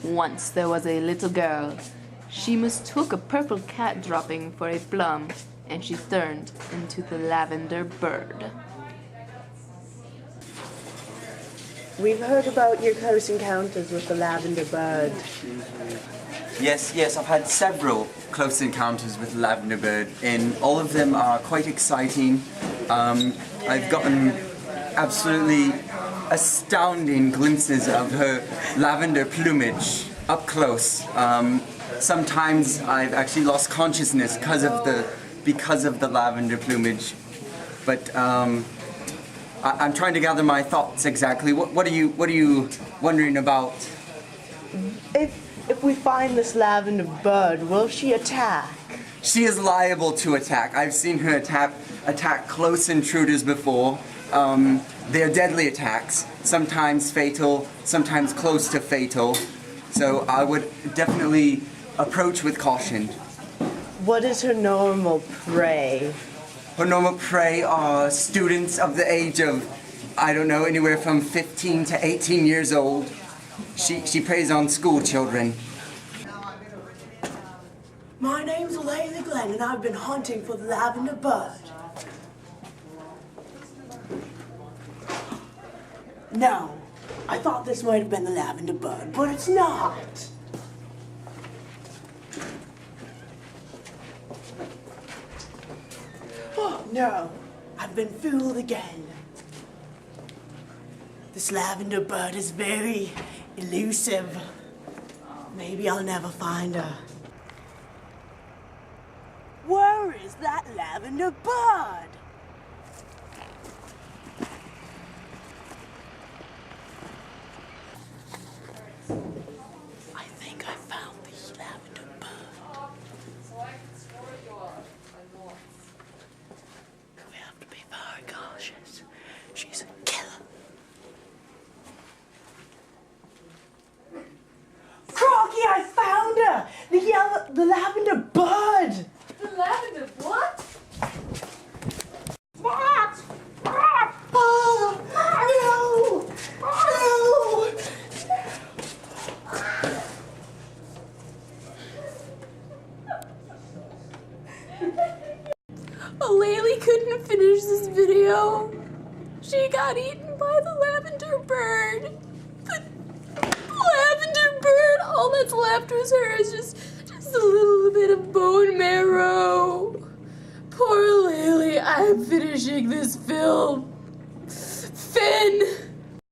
Once there was a little girl. She mistook a purple cat dropping for a plum, and she turned into the lavender bird. We've heard about your close encounters with the lavender bird. Yes, I've had several close encounters with the lavender bird, and all of them are quite exciting. I've gotten absolutely astounding glimpses of her lavender plumage up close. Sometimes I've actually lost consciousness because of the lavender plumage. But I'm trying to gather my thoughts exactly. What are you wondering about? If we find this lavender bird, will she attack? She is liable to attack. I've seen her attack close intruders before. They're deadly attacks, sometimes fatal, sometimes close to fatal. So I would definitely approach with caution. What is her normal prey? Her normal prey are students of the age of, I don't know, anywhere from 15 to 18 years old. She preys on school children. My name's Aleya Lei and I've been hunting for the lavender bird. No, I thought this might have been the lavender bird, but it's not. Oh no, I've been fooled again. This lavender bird is very elusive. Maybe I'll never find her. Where is that lavender bird? I think I found the lavender bird. We have to be very cautious. She's a killer. Crocky, I found her! The lavender bird! The lavender what? What? Oh, no! No! Aleya couldn't finish this video. She got eaten by the lavender bird. The lavender bird, all that's left was her is just a little bit of bone marrow. Poor Aleya, I'm finishing this film. Finn!